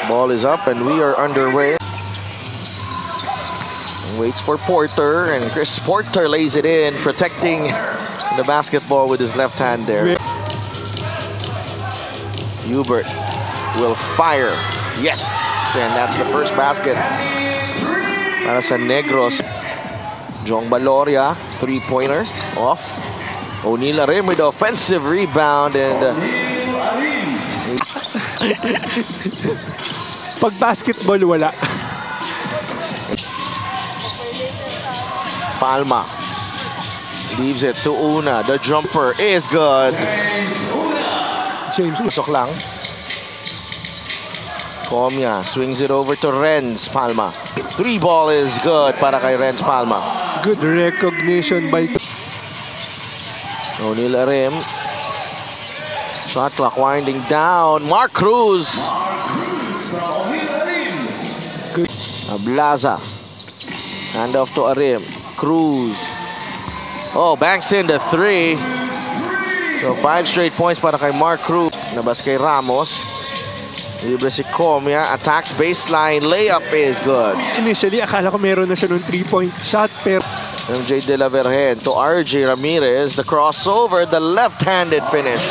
Ball is up and we are underway. Waits for Porter, and Chris Porter lays it in, protecting the basketball with his left hand there. Hubert will fire. Yes! And that's the first basket para sa Negros. Jong Baloria, three-pointer off. O'Neal Arim with the offensive rebound, and pag basketball wala. Palma leaves it to Una. The jumper is good. James Usok lang. Comia swings it over to Renz Palma. Three ball is good para kay Renz Palma. Good recognition by O'Neal Arim. Shot clock winding down. Mark Cruz. good. Ablaza. Hand off to Arim. Cruz. Oh, banks in the three. So 5 straight points para kay Mark Cruz. Nabas kay Ramos. Libre si Comia. Attacks baseline. Layup is good. Initially, akala ko meron na siya ng 3-point shot, pero MJ De La Vergen to RJ Ramirez. The crossover. The left-handed finish.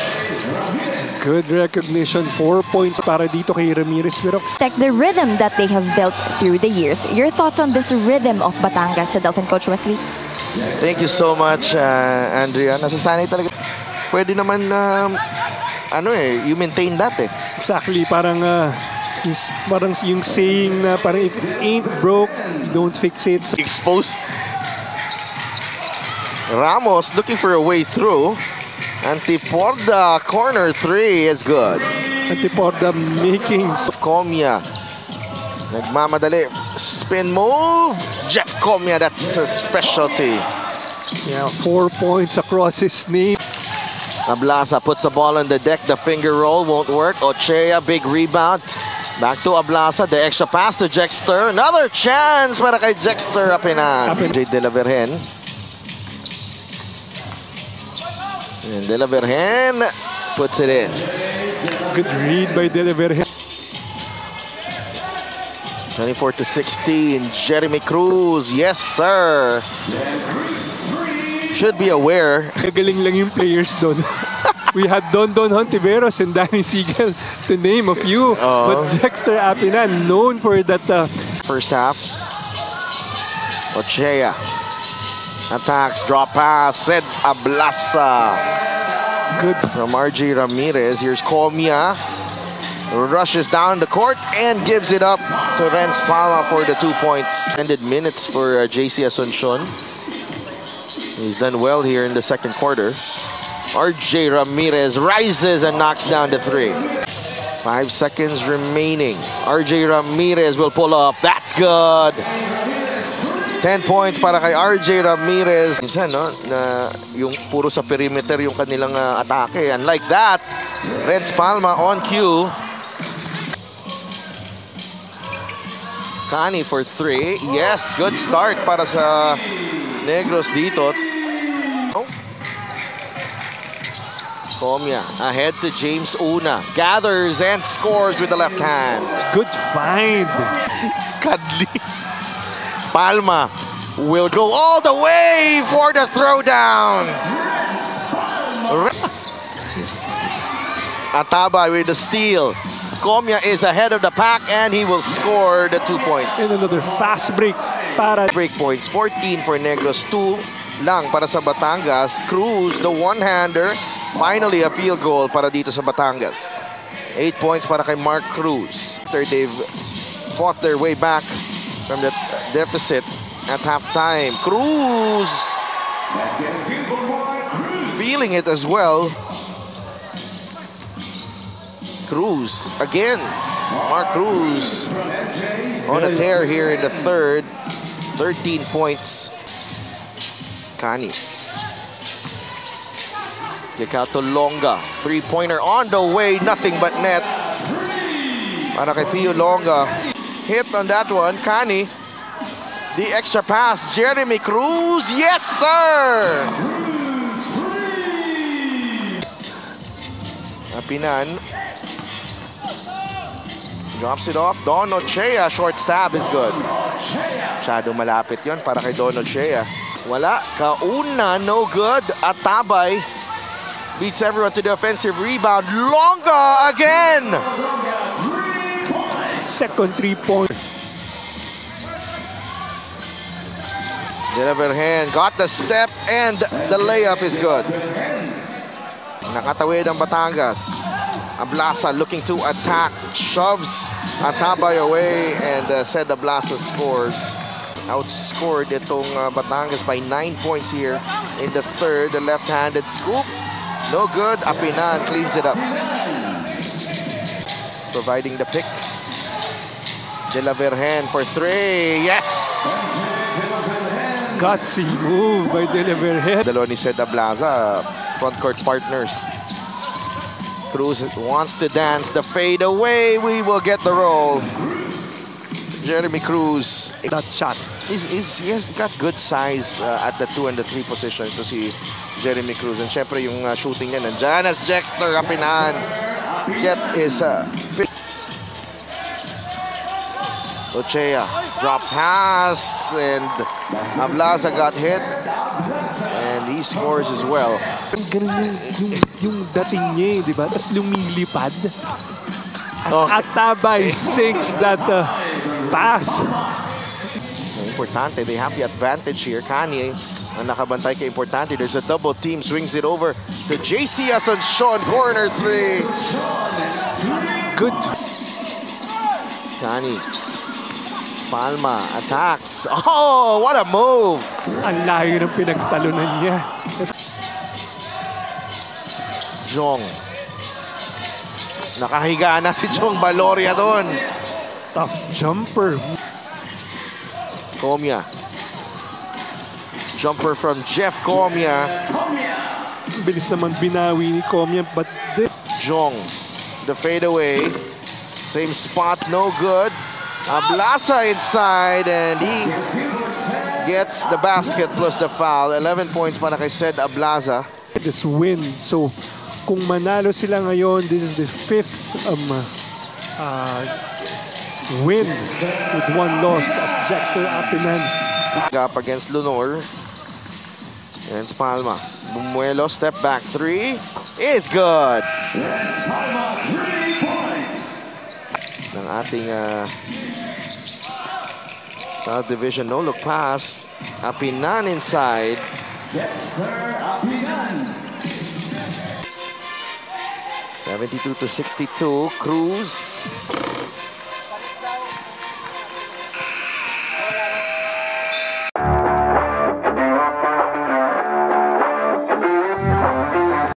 good recognition. 4 points para dito kay Ramirez. Pero Protect the rhythm that they have built through the years. Your thoughts on this rhythm of Batangas sa Dolphin Coach Wesley? Thank you so much, Andrea. Nasasanay talaga. Pwede naman, you maintain that eh. exactly, parang yung saying na parang if it ain't broke, don't fix it. So, Exposed. Ramos looking for a way through. Antiporda corner three is good. Antiporda making Comia. Nagmamadali. Spin move. Jeff Comia, that's a specialty. 4 points across his name. Ablaza puts the ball on the deck. The finger roll won't work. Ochea, big rebound. Back to Ablaza. The extra pass to Jexter. Another chance para kay Jexter Apinan. J. De La Vergen. And De La Vergen puts it in. Good read by De La Vergen. 24-16. Jeremy Cruz. Yes, sir. Should be aware. Gagaling lang yung players doon. We had Don Hontiveros and Danny Siegel, to name a few. But Jexter Apinan, known for that. First half. Ochea. Attacks, drop pass, Sed Ablaza. Good. From RJ Ramirez. Here's Comia. Rushes down the court and gives it up to Renz Palma for the 2 points. Ended minutes for JC Asuncion. He's done well here in the second quarter. RJ Ramirez rises and knocks down the three. 5 seconds remaining. RJ Ramirez will pull up. That's good. 10 points para kay RJ Ramirez. Minsan, no, na yung puro sa perimeter yung kanilang atake. And like that, Renz Palma on cue. Kani for 3. Yes, good start para sa Negros dito. Comia ahead to James Una. Gathers and scores with the left hand. Good find. Kadli. Palma will go all the way for the throwdown. Ataba with the steal. Comia is ahead of the pack and he will score the 2 points. And another fast break para Break points, 14 for Negros, 2 lang para sa Batangas. Cruz, the one-hander. Finally, a field goal para dito sa Batangas. 8 points para kay Mark Cruz. They've fought their way back from the deficit at halftime. Cruz feeling it as well. Cruz again. Mark Cruz on a tear here in the third. 13 points. Kani. Kick out to Longa. Three-pointer on the way. Nothing but net. Para kay Pio Longa. Hit on that one. Kani. The extra pass. Jeremy Cruz. Yes, sir! Apinan. Drops it off. Don Ochea. Short stab is good. Masyadong malapit yon para kay Don Ochea. Wala. Kauna. No good. Atabay beats everyone to the offensive rebound. Longa again. Second 3-point. Delaverhan got the step and the layup is good. Nakatawid ang Batangas. Ablasa looking to attack. Shoves Atabay away and said Ablasa scores. Outscored itong Batangas by 9 points here in the third. The left-handed scoop. No good. Apinan cleans it up. Providing the pick. Delaverhan for three. Yes! Gutsy move by Delaverhan. Dalawa ni Sed Ablasa, front court partners. Cruz wants to dance the fade away. We will get the roll. Jeremy Cruz. That shot. He has got good size at the 2 and the 3 position to si Jeremy Cruz. And syempre yung shooting niya nandyan as Jexter Apinan get his pick. Ochea, drop pass, and Ablasa got hit, and he scores as well. Ganun yung dating niya, di ba? Tapos lumilipad. As Atabay sinks that pass. Importante, they have the advantage here. Kanye, ang nakabantay kay Importante. There's a double team, swings it over to JC Asuncion, corner 3. Good. Kanye. Palma attacks. Oh, what a move! Ang layo ng pinagtalunan niya. Jong. Nakahiga na si Jong Baloria doon. Tough jumper. Comia. Jumper from Jeff Comia. Bilis naman binawi ni Comia, but Jong. The fadeaway. Same spot, no good. Ablasa inside, and he gets the basket plus the foul. 11 points para kay Sed Ablasa. This win. So, kung manalo sila ngayon, this is the 5th win with 1 loss as Jexter Apinan. Up against Lunor. And Palma. Bumuelo, step back 3 is good. Ng ating South Division no-look pass. Apinan inside. 72-62. Cruz